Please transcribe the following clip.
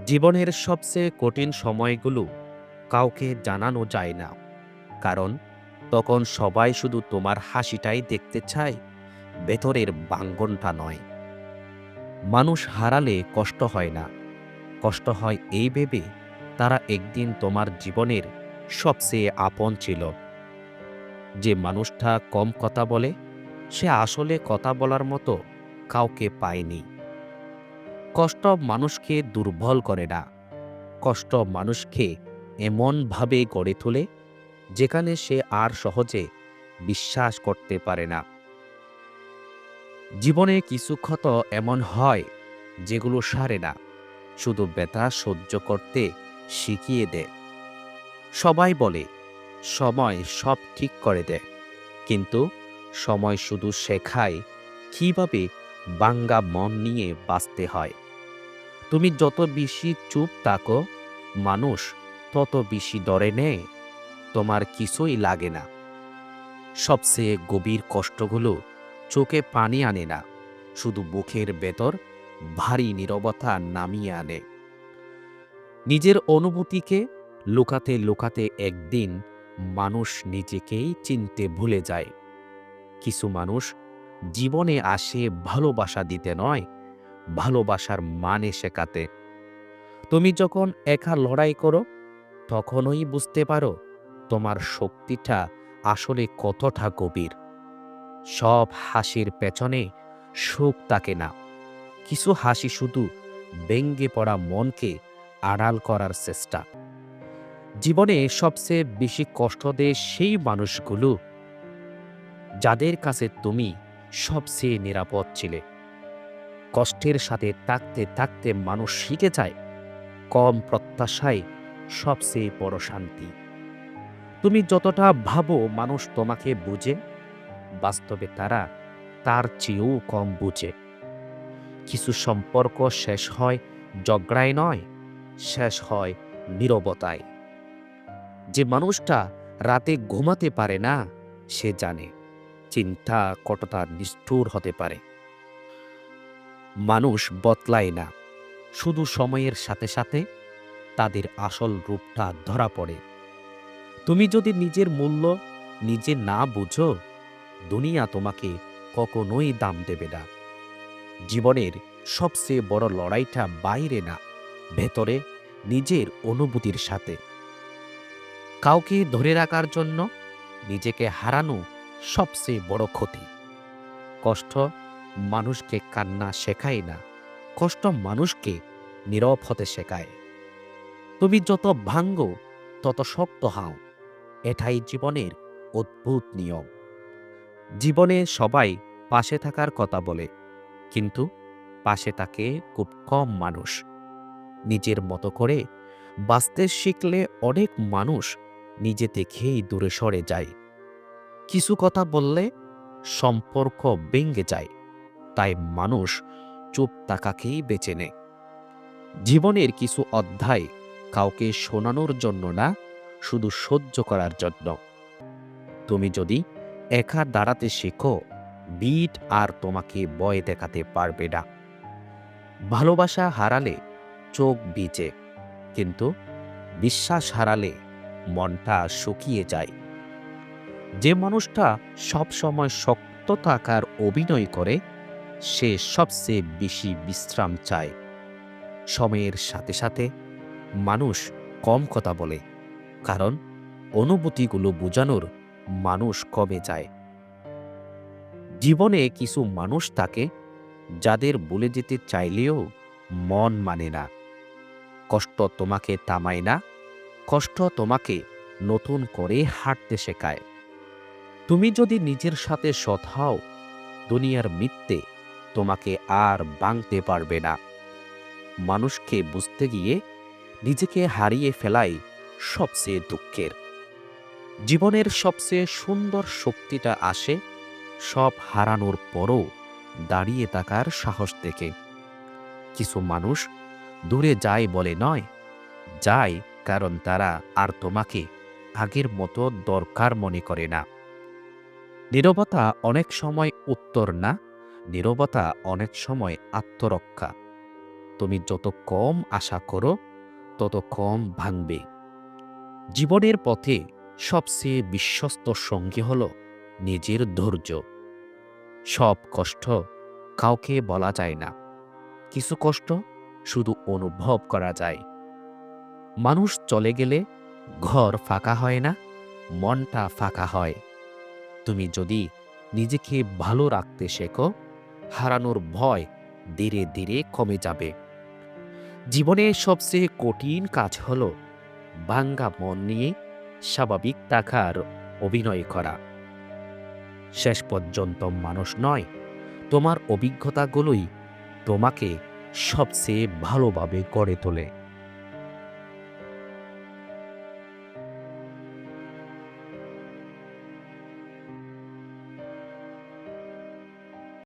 জীবনের সবচেয়ে কঠিন সময়গুলো কাউকে জানানো যায় না, কারণ তখন সবাই শুধু তোমার হাসিটাই দেখতে চায়, ভেতরের ভাঙ্গনটা নয়। মানুষ হারালে কষ্ট হয় না, কষ্ট হয় এই ভেবে তারা একদিন তোমার জীবনের সবচেয়ে আপন ছিল। যে মানুষটা কম কথা বলে, সে আসলে কথা বলার মতো কাউকে পায়নি। কষ্ট মানুষকে দুর্বল করে না, কষ্ট মানুষকে এমনভাবে গড়ে তোলে যেখানে সে আর সহজে বিশ্বাস করতে পারে না। জীবনে কিছু ক্ষত এমন হয় যেগুলো সারে না, শুধু ব্যথা সহ্য করতে শিখিয়ে দেয়। সবাই বলে সময় সব ঠিক করে দেয়, কিন্তু সময় শুধু শেখায় কিভাবে ভাঙ্গা মন নিয়ে বাঁচতে হয়। তুমি যত বেশি চুপ থাকো, মানুষ তত বেশি ডরে নেয়। তোমার কিছুই লাগে না। সবচেয়ে গভীর কষ্টগুলো চোখে পানি আনে না, শুধু বুকের ভেতর ভারী নীরবতা নামিয়ে আনে। নিজের অনুভূতিকে লুকাতে লুকাতে একদিন মানুষ নিজেকেই চিনতে ভুলে যায়। কিছু মানুষ জীবনে আসে ভালোবাসা দিতে নয়, ভালোবাসার মানে শেখাতে। তুমি যখন একা লড়াই করো, তখনই বুঝতে পারো তোমার শক্তিটা আসলে কতটা গভীর। সব হাসির পেছনে সুখ থাকে না, কিছু হাসি শুধু ভেঙে পড়া মনকে আড়াল করার চেষ্টা। জীবনে সবচেয়ে বেশি কষ্ট দেয় সেই মানুষগুলো যাদের কাছে তুমি সবচেয়ে নিরাপদ ছিলে। কষ্টের সাথে থাকতে থাকতে মানুষ শিখে যায় কম প্রত্যাশায় সবচেয়ে বড় শান্তি। তুমি যতটা ভাবো মানুষ তোমাকে বুঝে, বাস্তবে তারা তার চেয়েও কম বুঝে। কিছু সম্পর্ক শেষ হয় ঝগড়ায় নয়, শেষ হয় নীরবতায়। যে মানুষটা রাতে ঘুমাতে পারে না, সে জানে চিন্তা কতটা নিষ্ঠুর হতে পারে। মানুষ বদলায় না, শুধু সময়ের সাথে সাথে তাদের আসল রূপটা ধরা পড়ে। তুমি যদি নিজের মূল্য নিজে না বুঝো, দুনিয়া তোমাকে কখনোই দাম দেবে না। জীবনের সবচেয়ে বড় লড়াইটা বাইরে না, ভেতরে নিজের অনুভূতির সাথে। কাউকে ধরে রাখার জন্য নিজেকে হারানো সবচেয়ে বড় ক্ষতি। কষ্ট মানুষকে কান্না শেখায় না, কষ্ট মানুষকে নীরব হতে শেখায়। তুমি যত ভাঙ্গো তত শক্ত হও, এটাই জীবনের অদ্ভুত নিয়ম। জীবনে সবাই পাশে থাকার কথা বলে, কিন্তু পাশে থাকে খুব কম মানুষ। নিজের মতো করে বাঁচতে শিখলে অনেক মানুষ নিজে থেকেই দূরে সরে যায়। কিছু কথা বললে সম্পর্ক ভেঙে যায়, তাই মানুষ চুপ থাকাকেই বেছে নেয়। জীবনের কিছু অধ্যায় কাউকে শোনানোর জন্য না, শুধু সহ্য করার জন্য। তুমি যদি একা দাঁড়াতে শেখো, বিট আর তোমাকে ভয় দেখাতে পারবে না। ভালোবাসা হারালে চোখ ভিজে, কিন্তু বিশ্বাস হারালে মনটা শুকিয়ে যায়। যে মানুষটা সবসময় শক্ত থাকার অভিনয় করে, সে সবচেয়ে বেশি বিশ্রাম চায়। সময়ের সাথে সাথে মানুষ কম কথা বলে, কারণ অনুভূতিগুলো বোঝানোর মানুষ কমে যায়। জীবনে কিছু মানুষ থাকে যাদের বলে যেতে চাইলেও মন মানে না। কষ্ট তোমাকে থামায় না, কষ্ট তোমাকে নতুন করে হাঁটতে শেখায়। তুমি যদি নিজের সাথে সৎ হও, দুনিয়ার মিথ্যে তোমাকে আর ভাঙতে পারবে না। মানুষকে বুঝতে গিয়ে নিজেকে হারিয়ে ফেলাই সবচেয়ে দুঃখের। জীবনের সবচেয়ে সুন্দর শক্তিটা আসে সব হারানোর পরও দাঁড়িয়ে থাকার সাহস থেকে। কিছু মানুষ দূরে যায় বলে নয়, যায় কারণ তারা আর তোমাকে আগের মতো দরকার মনে করে না। নীরবতা অনেক সময় উত্তর না, নীরবতা অনেক সময় আত্মরক্ষা। তুমি যত কম আশা করো তত কম ভাঙবে। জীবনের পথে সবচেয়ে বিশ্বস্ত সঙ্গী হল নিজের ধৈর্য। সব কষ্ট কাউকে বলা যায় না, কিছু কষ্ট শুধু অনুভব করা যায়। মানুষ চলে গেলে ঘর ফাঁকা হয় না, মনটা ফাঁকা হয়। তুমি যদি নিজেকে ভালো রাখতে শেখো, হারানোর ভয় ধীরে ধীরে কমে যাবে। জীবনের সবচেয়ে কঠিন কাজ হল ভাঙ্গা মন নিয়ে স্বাভাবিক থাকার অভিনয় করা। শেষ পর্যন্ত মানুষ নয়, তোমার অভিজ্ঞতাগুলোই তোমাকে সবচেয়ে ভালোভাবে গড়ে তোলে।